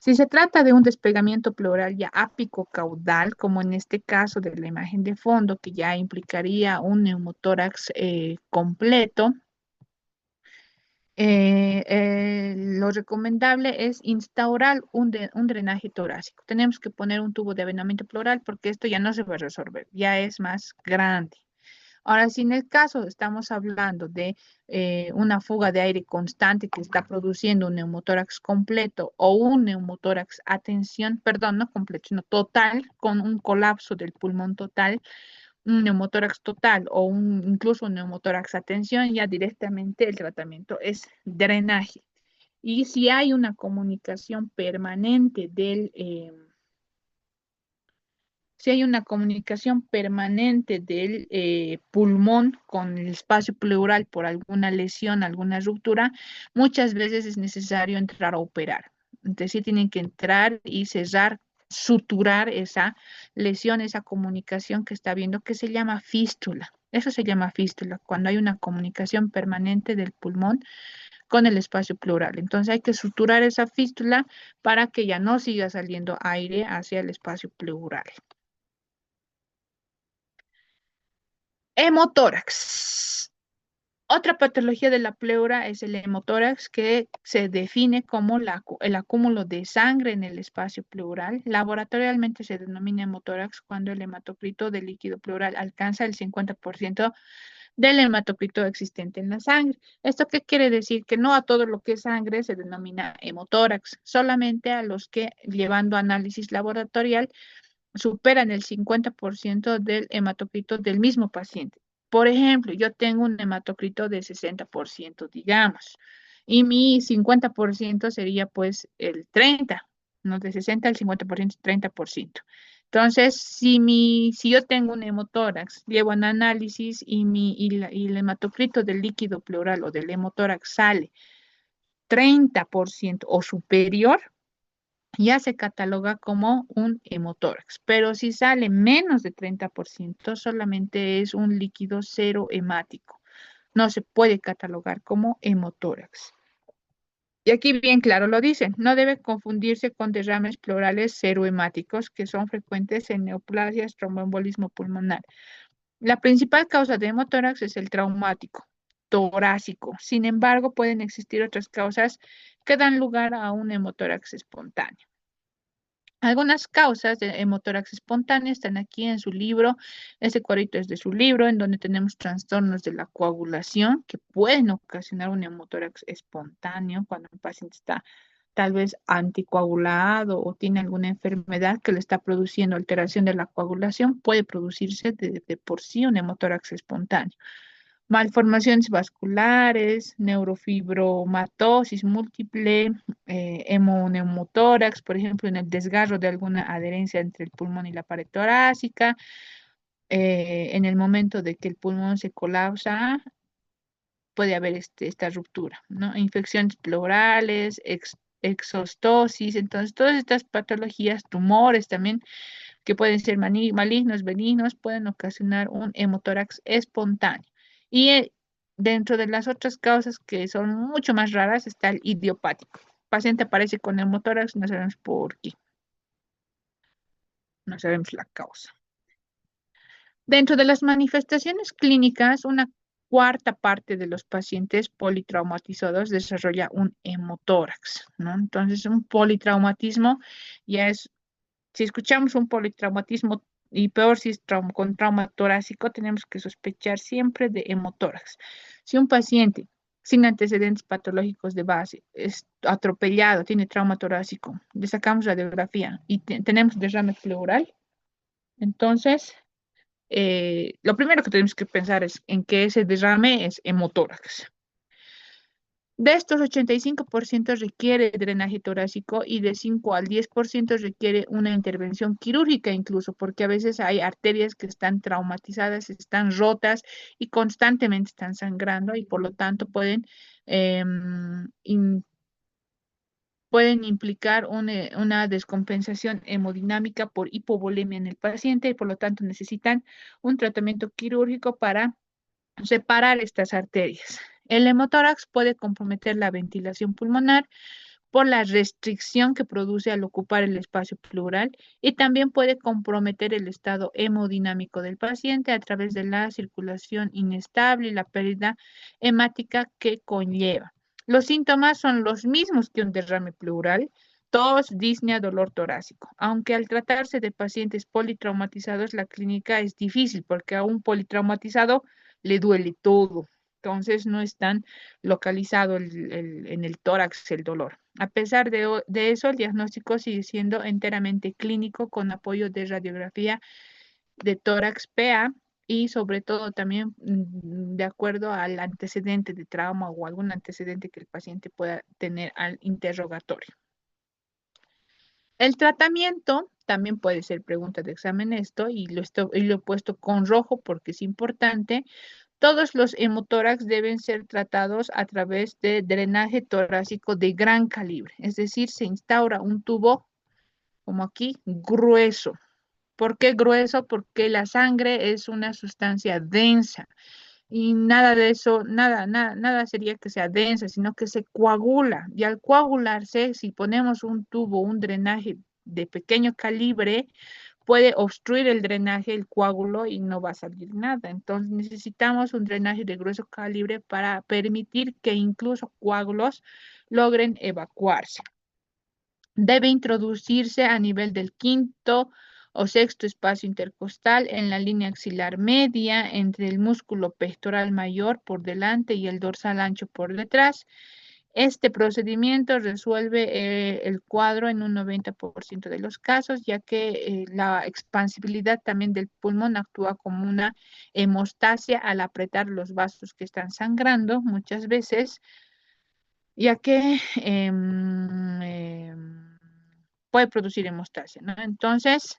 Si se trata de un despegamiento pleural ya apicocaudal, como en este caso de la imagen de fondo, que ya implicaría un neumotórax completo, lo recomendable es instaurar un drenaje torácico. Tenemos que poner un tubo de avenamiento pleural porque esto ya no se va a resolver, ya es más grande. Ahora, si en el caso estamos hablando de una fuga de aire constante que está produciendo un neumotórax completo o un neumotórax perdón, no completo, sino total, con un colapso del pulmón total, un neumotórax total o incluso un neumotórax a tensión, ya directamente el tratamiento es drenaje. Y si hay una comunicación permanente si hay una comunicación permanente del pulmón con el espacio pleural por alguna lesión, alguna ruptura, muchas veces es necesario entrar a operar. Entonces sí tienen que entrar y cerrar, suturar esa lesión, esa comunicación que está viendo, que se llama fístula. Eso se llama fístula, cuando hay una comunicación permanente del pulmón con el espacio pleural. Entonces hay que suturar esa fístula para que ya no siga saliendo aire hacia el espacio pleural. Hemotórax. Otra patología de la pleura es el hemotórax, que se define como el acúmulo de sangre en el espacio pleural. Laboratorialmente se denomina hemotórax cuando el hematocrito del líquido pleural alcanza el 50% del hematocrito existente en la sangre. ¿Esto qué quiere decir? Que no a todo lo que es sangre se denomina hemotórax, solamente a los que, llevando análisis laboratorial, superan el 50% del hematocrito del mismo paciente. Por ejemplo, yo tengo un hematocrito de 60%, digamos, y mi 50% sería pues el 30%, no de 60 al 50%, 30%. Entonces, si yo tengo un hemotórax, llevo un análisis y el hematocrito del líquido pleural o del hemotórax sale 30% o superior, ya se cataloga como un hemotórax, pero si sale menos de 30%, solamente es un líquido cero hemático. No se puede catalogar como hemotórax. Y aquí bien claro lo dicen, no debe confundirse con derrames pleurales cero hemáticos que son frecuentes en neoplasias, tromboembolismo pulmonar. La principal causa de hemotórax es el traumático torácico. Sin embargo, pueden existir otras causas que dan lugar a un hemotórax espontáneo. Algunas causas de hemotórax espontáneo están aquí en su libro. Ese cuadrito es de su libro, en donde tenemos trastornos de la coagulación que pueden ocasionar un hemotórax espontáneo cuando el paciente está tal vez anticoagulado o tiene alguna enfermedad que le está produciendo alteración de la coagulación, puede producirse de por sí un hemotórax espontáneo. Malformaciones vasculares, neurofibromatosis múltiple, hemoneumotórax, por ejemplo, en el desgarro de alguna adherencia entre el pulmón y la pared torácica, en el momento de que el pulmón se colapsa, puede haber esta ruptura, ¿no? Infecciones pleurales, exostosis, entonces todas estas patologías, tumores también, que pueden ser malignos, benignos, pueden ocasionar un hemotórax espontáneo. Y dentro de las otras causas que son mucho más raras está el idiopático. El paciente aparece con hemotórax, no sabemos por qué, no sabemos la causa. Dentro de las manifestaciones clínicas, una cuarta parte de los pacientes politraumatizados desarrolla un hemotórax, ¿no? Entonces, un politraumatismo ya es, si escuchamos un politraumatismo y peor si es con trauma torácico, tenemos que sospechar siempre de hemotórax. Si un paciente sin antecedentes patológicos de base es atropellado, tiene trauma torácico, le sacamos radiografía y tenemos derrame pleural, entonces lo primero que tenemos que pensar es en que ese derrame es hemotórax. De estos, 85% requiere drenaje torácico y de 5 al 10% requiere una intervención quirúrgica incluso, porque a veces hay arterias que están traumatizadas, están rotas y constantemente están sangrando y por lo tanto pueden implicar una descompensación hemodinámica por hipovolemia en el paciente y por lo tanto necesitan un tratamiento quirúrgico para separar estas arterias. El hemotórax puede comprometer la ventilación pulmonar, por la restricción que produce al ocupar el espacio pleural y también puede comprometer el estado hemodinámico del paciente a través de la circulación inestable y la pérdida hemática que conlleva. Los síntomas son los mismos que un derrame pleural: tos, disnea, dolor torácico. Aunque al tratarse de pacientes politraumatizados, la clínica es difícil porque a un politraumatizado le duele todo. Entonces no es tan localizado en el tórax el dolor. A pesar de eso, el diagnóstico sigue siendo enteramente clínico con apoyo de radiografía de tórax PA y sobre todo también de acuerdo al antecedente de trauma o algún antecedente que el paciente pueda tener al interrogatorio. El tratamiento también puede ser pregunta de examen esto, y lo he puesto con rojo porque es importante. Todos los hemotórax deben ser tratados a través de drenaje torácico de gran calibre, es decir, se instaura un tubo, como aquí, grueso. ¿Por qué grueso? Porque la sangre es una sustancia densa y nada de eso, nada sería que sea densa, sino que se coagula. Y al coagularse, si ponemos un tubo, un drenaje de pequeño calibre, puede obstruir el drenaje, el coágulo, y no va a salir nada. Entonces necesitamos un drenaje de grueso calibre para permitir que incluso coágulos logren evacuarse. Debe introducirse a nivel del quinto o sexto espacio intercostal en la línea axilar media entre el músculo pectoral mayor por delante y el dorsal ancho por detrás. Este procedimiento resuelve el cuadro en un 90% de los casos, ya que la expansibilidad también del pulmón actúa como una hemostasia al apretar los vasos que están sangrando muchas veces, ya que puede producir hemostasia, ¿no? Entonces,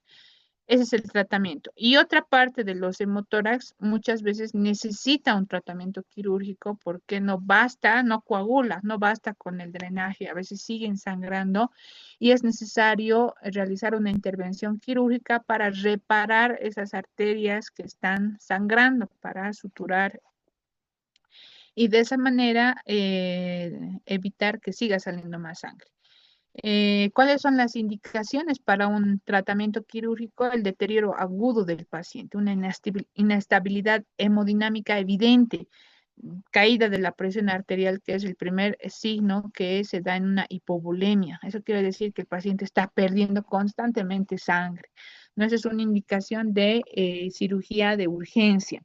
ese es el tratamiento. Y otra parte de los hemotórax muchas veces necesita un tratamiento quirúrgico porque no basta, no coagula, no basta con el drenaje, a veces siguen sangrando y es necesario realizar una intervención quirúrgica para reparar esas arterias que están sangrando, para suturar y de esa manera evitar que siga saliendo más sangre. ¿Cuáles son las indicaciones para un tratamiento quirúrgico? El deterioro agudo del paciente, una inestabilidad hemodinámica evidente, caída de la presión arterial, que es el primer signo que se da en una hipovolemia. Eso quiere decir que el paciente está perdiendo constantemente sangre. ¿No? Esa es una indicación de cirugía de urgencia.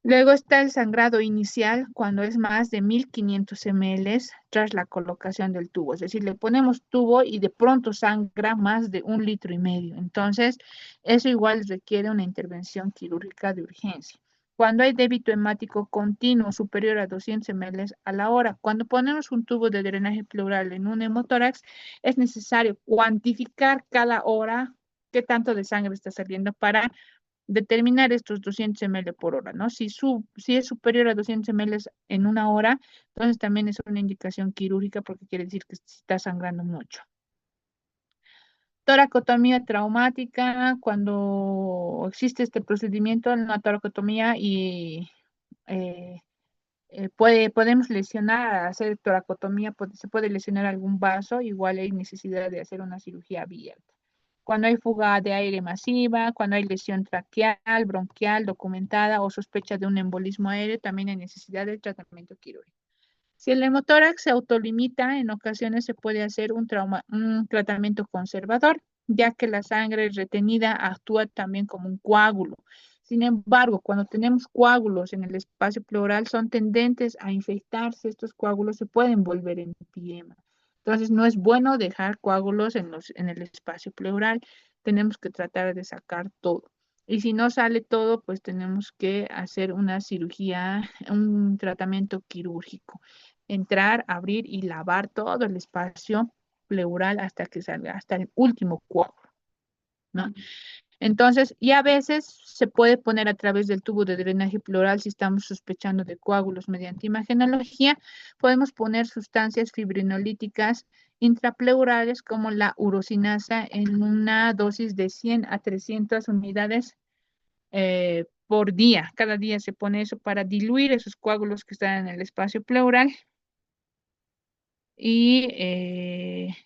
Luego está el sangrado inicial cuando es más de 1500 ml tras la colocación del tubo. Es decir, le ponemos tubo y de pronto sangra más de 1,5 litros. Entonces, eso igual requiere una intervención quirúrgica de urgencia. Cuando hay débito hemático continuo superior a 200 ml a la hora, cuando ponemos un tubo de drenaje pleural en un hemotórax, es necesario cuantificar cada hora qué tanto de sangre está saliendo para determinar estos 200 ml por hora, ¿no? Si es superior a 200 ml en una hora, entonces también es una indicación quirúrgica porque quiere decir que está sangrando mucho. Toracotomía traumática, cuando existe este procedimiento, una toracotomía y eh, podemos lesionar, hacer toracotomía, se puede lesionar algún vaso, igual hay necesidad de hacer una cirugía abierta. Cuando hay fuga de aire masiva, cuando hay lesión traqueal, bronquial documentada o sospecha de un embolismo aéreo, también hay necesidad de tratamiento quirúrgico. Si el hemotórax se autolimita, en ocasiones se puede hacer un tratamiento conservador, ya que la sangre retenida actúa también como un coágulo. Sin embargo, cuando tenemos coágulos en el espacio pleural, son tendentes a infectarse. Estos coágulos se pueden volver empiema. Entonces, no es bueno dejar coágulos en el espacio pleural. Tenemos que tratar de sacar todo. Y si no sale todo, pues tenemos que hacer una cirugía, un tratamiento quirúrgico. Entrar, abrir y lavar todo el espacio pleural hasta que salga, hasta el último coágulo, ¿no? Entonces, y a veces se puede poner a través del tubo de drenaje pleural si estamos sospechando de coágulos mediante imagenología, podemos poner sustancias fibrinolíticas intrapleurales como la urosinasa en una dosis de 100 a 300 unidades por día. Cada día se pone eso para diluir esos coágulos que están en el espacio pleural. y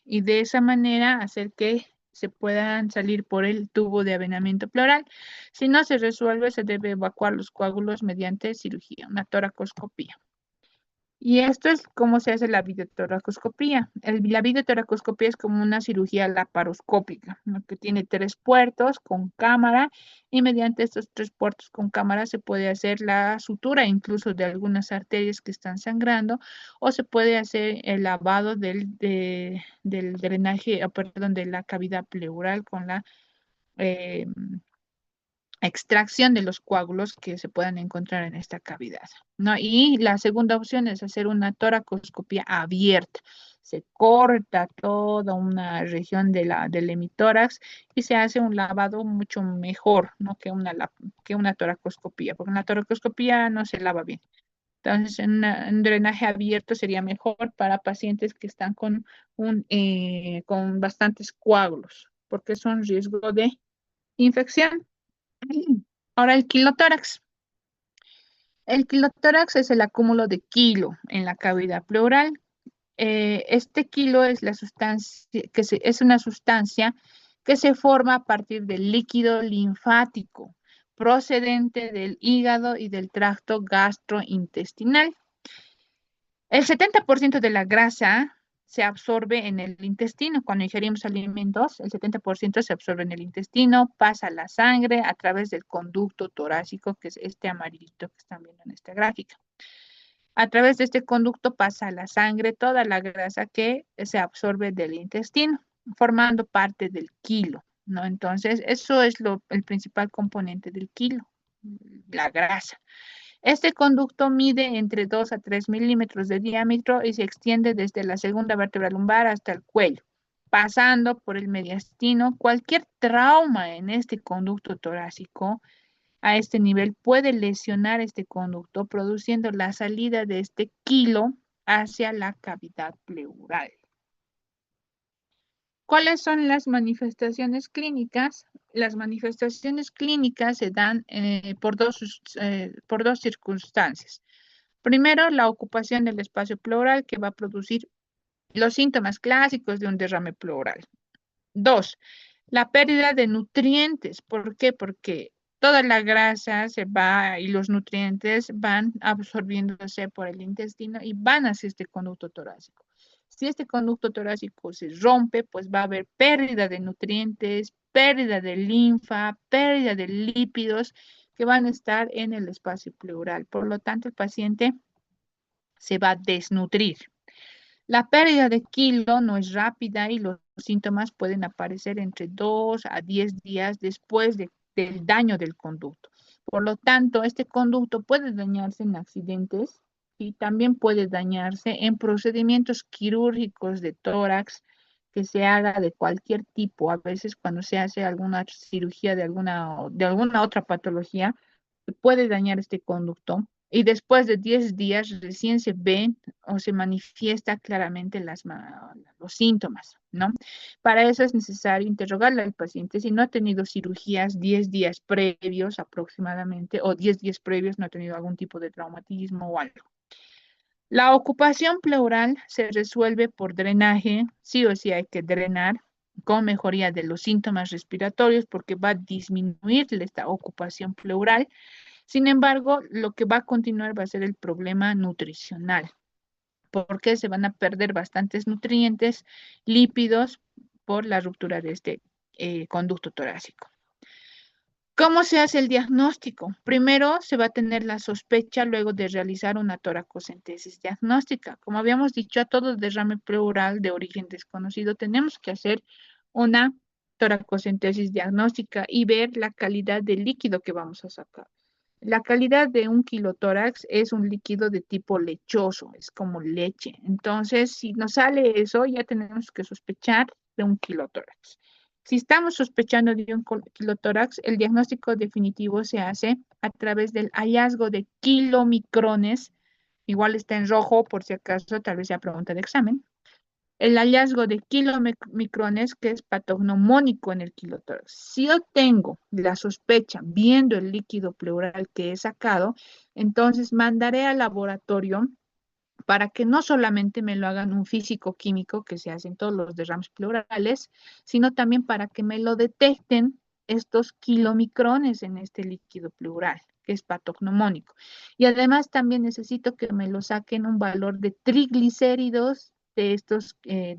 de esa manera hacer que se puedan salir por el tubo de avenamiento pleural. Si no se resuelve, se debe evacuar los coágulos mediante cirugía, una toracoscopía. Y esto es cómo se hace la videotoracoscopía. La videotoracoscopía es como una cirugía laparoscópica, ¿no? Que tiene 3 puertos con cámara y mediante estos 3 puertos con cámara se puede hacer la sutura incluso de algunas arterias que están sangrando o se puede hacer el lavado del drenaje, perdón, de la cavidad pleural con la eh, extracción de los coágulos que se puedan encontrar en esta cavidad, ¿no? Y la segunda opción es hacer una toracoscopía abierta. Se corta toda una región del hemitórax y se hace un lavado mucho mejor, ¿no? Que una toracoscopía, porque en la toracoscopía no se lava bien. Entonces, un drenaje abierto sería mejor para pacientes que están con bastantes coágulos, porque son riesgo de infección. Ahora el kilotórax. El kilotórax es el acúmulo de kilo en la cavidad pleural. Este kilo es la sustancia es una sustancia que se forma a partir del líquido linfático procedente del hígado y del tracto gastrointestinal. El 70% de la grasa se absorbe en el intestino. Cuando ingerimos alimentos, el 70% se absorbe en el intestino, pasa a la sangre a través del conducto torácico, que es este amarillito que están viendo en esta gráfica. A través de este conducto pasa a la sangre toda la grasa que se absorbe del intestino, formando parte del kilo, ¿no? Entonces, eso es el principal componente del kilo, la grasa. Este conducto mide entre 2 a 3 milímetros de diámetro y se extiende desde la segunda vértebra lumbar hasta el cuello, pasando por el mediastino. Cualquier trauma en este conducto torácico a este nivel puede lesionar este conducto, produciendo la salida de este kilo hacia la cavidad pleural. ¿Cuáles son las manifestaciones clínicas? Las manifestaciones clínicas se dan por dos circunstancias. Primero, la ocupación del espacio pleural que va a producir los síntomas clásicos de un derrame pleural. Dos, la pérdida de nutrientes. ¿Por qué? Porque toda la grasa se va y los nutrientes van absorbiéndose por el intestino y van hacia este conducto torácico. Si este conducto torácico se rompe, pues va a haber pérdida de nutrientes, pérdida de linfa, pérdida de lípidos que van a estar en el espacio pleural. Por lo tanto, el paciente se va a desnutrir. La pérdida de kilo no es rápida y los síntomas pueden aparecer entre 2 a 10 días después del daño del conducto. Por lo tanto, este conducto puede dañarse en accidentes y también puede dañarse en procedimientos quirúrgicos de tórax que se haga de cualquier tipo. A veces cuando se hace alguna cirugía de alguna otra patología, puede dañar este conducto y después de 10 días recién se ven o se manifiesta claramente los síntomas, ¿no? Para eso es necesario interrogarle al paciente si no ha tenido cirugías 10 días previos aproximadamente o 10 días previos no ha tenido algún tipo de traumatismo o algo. La ocupación pleural se resuelve por drenaje, sí o sí hay que drenar con mejoría de los síntomas respiratorios porque va a disminuir esta ocupación pleural. Sin embargo, lo que va a continuar va a ser el problema nutricional, porque se van a perder bastantes nutrientes, lípidos, por la ruptura de este conducto torácico. ¿Cómo se hace el diagnóstico? Primero se va a tener la sospecha luego de realizar una toracocentesis diagnóstica. Como habíamos dicho, a todo derrame pleural de origen desconocido tenemos que hacer una toracocentesis diagnóstica y ver la calidad del líquido que vamos a sacar. La calidad de un kilotórax es un líquido de tipo lechoso, es como leche. Entonces, si nos sale eso, ya tenemos que sospechar de un kilotórax. Si estamos sospechando de un kilotórax, el diagnóstico definitivo se hace a través del hallazgo de kilomicrones. Igual está en rojo, por si acaso, tal vez sea pregunta de examen. El hallazgo de kilomicrones que es patognomónico en el kilotórax. Si yo tengo la sospecha viendo el líquido pleural que he sacado, entonces mandaré al laboratorio para que no solamente me lo hagan un físico-químico que se hace en todos los derrames pleurales, sino también para que me lo detecten estos kilomicrones en este líquido pleural, que es patognomónico. Y además también necesito que me lo saquen un valor de triglicéridos de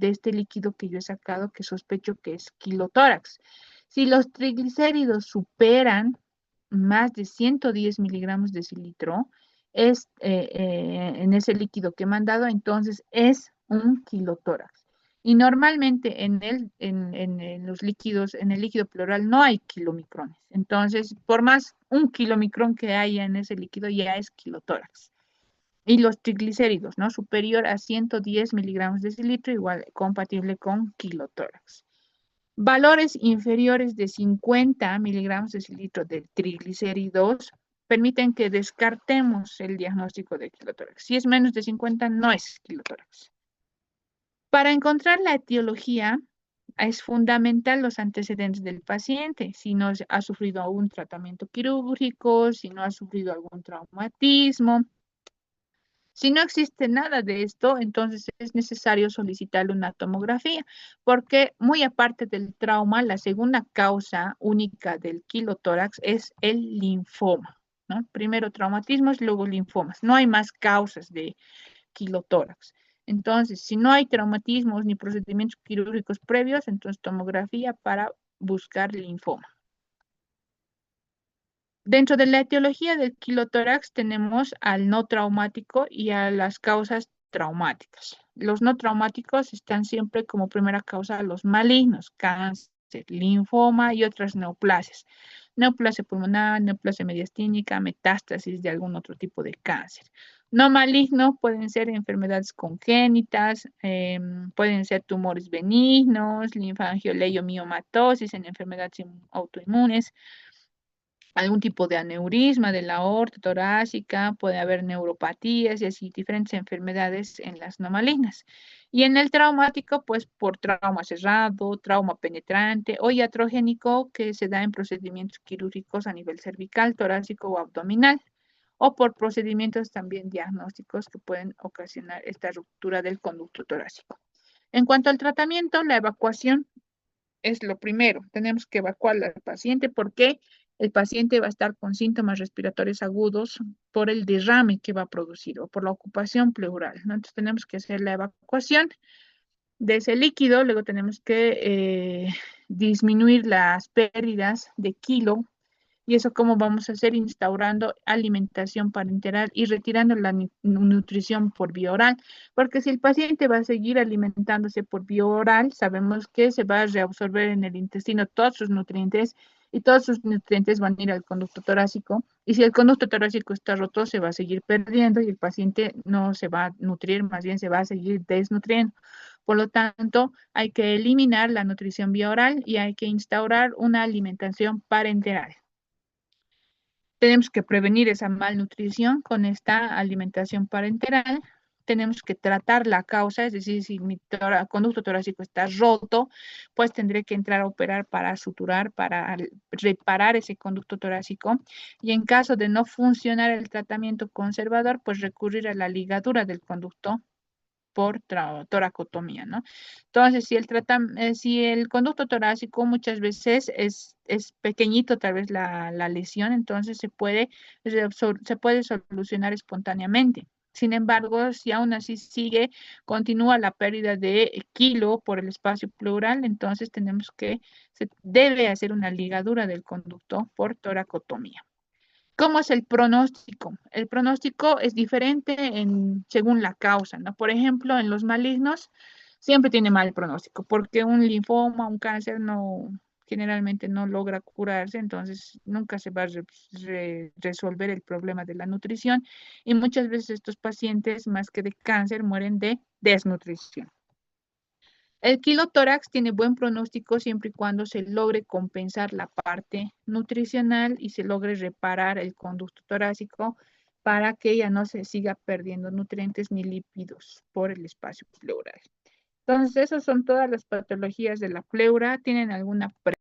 este líquido que yo he sacado, que sospecho que es kilotórax. Si los triglicéridos superan más de 110 miligramos de cilitro, en ese líquido que he mandado, entonces es un kilotórax. Y normalmente en los líquidos, en el líquido pleural no hay kilomicrones. Entonces, por más un kilomicrón que haya en ese líquido, ya es kilotórax. Y los triglicéridos, ¿no? Superior a 110 miligramos de cilitro, igual compatible con kilotórax. Valores inferiores de 50 miligramos de cilitro de triglicéridos permiten que descartemos el diagnóstico de kilotórax. Si es menos de 50, no es kilotórax. Para encontrar la etiología, es fundamental los antecedentes del paciente, si no ha sufrido algún tratamiento quirúrgico, si no ha sufrido algún traumatismo. Si no existe nada de esto, entonces es necesario solicitarle una tomografía, porque muy aparte del trauma, la segunda causa única del kilotórax es el linfoma, ¿no? Primero traumatismos, luego linfomas. No hay más causas de kilotórax. Entonces, si no hay traumatismos ni procedimientos quirúrgicos previos, entonces tomografía para buscar linfoma. Dentro de la etiología del kilotórax tenemos al no traumático y a las causas traumáticas. Los no traumáticos están siempre como primera causa los malignos, cáncer, linfoma y otras neoplasias. Neoplasia pulmonar, neoplasia mediastínica, metástasis de algún otro tipo de cáncer. No maligno pueden ser enfermedades congénitas, pueden ser tumores benignos, linfangioleumiomatosis en enfermedades autoinmunes, algún tipo de aneurisma de la aorta torácica, puede haber neuropatías y así diferentes enfermedades en las no malignas. Y en el traumático, pues por trauma cerrado, trauma penetrante o iatrogénico que se da en procedimientos quirúrgicos a nivel cervical, torácico o abdominal, o por procedimientos también diagnósticos que pueden ocasionar esta ruptura del conducto torácico. En cuanto al tratamiento, la evacuación es lo primero. Tenemos que evacuar al paciente porque el paciente va a estar con síntomas respiratorios agudos por el derrame que va a producir o por la ocupación pleural, ¿no? Entonces tenemos que hacer la evacuación de ese líquido, luego tenemos que disminuir las pérdidas de kilo. ¿Y eso cómo vamos a hacer? Instaurando alimentación parenteral y retirando la nutrición por vía oral. Porque si el paciente va a seguir alimentándose por vía oral, sabemos que se va a reabsorber en el intestino todos sus nutrientes y todos sus nutrientes van a ir al conducto torácico. Y si el conducto torácico está roto, se va a seguir perdiendo y el paciente no se va a nutrir, más bien se va a seguir desnutriendo. Por lo tanto, hay que eliminar la nutrición vía oral y hay que instaurar una alimentación parenteral. Tenemos que prevenir esa malnutrición con esta alimentación parenteral. Tenemos que tratar la causa, es decir, si mi conducto torácico está roto, pues tendré que entrar a operar para suturar, para reparar ese conducto torácico. Y en caso de no funcionar el tratamiento conservador, pues recurrir a la ligadura del conducto por toracotomía, ¿no? Entonces, si el conducto torácico muchas veces es pequeñito, tal vez la lesión, entonces se puede solucionar espontáneamente. Sin embargo, si aún así continúa la pérdida de kilo por el espacio pleural, entonces se debe hacer una ligadura del conducto por toracotomía. ¿Cómo es el pronóstico? El pronóstico es diferente según la causa, ¿no? Por ejemplo, en los malignos siempre tiene mal pronóstico, porque un linfoma, un cáncer generalmente no logra curarse, entonces nunca se va a resolver el problema de la nutrición y muchas veces estos pacientes, más que de cáncer, mueren de desnutrición. El kilotórax tiene buen pronóstico siempre y cuando se logre compensar la parte nutricional y se logre reparar el conducto torácico para que ya no se siga perdiendo nutrientes ni lípidos por el espacio pleural. Entonces, esas son todas las patologías de la pleura. ¿Tienen alguna pregunta?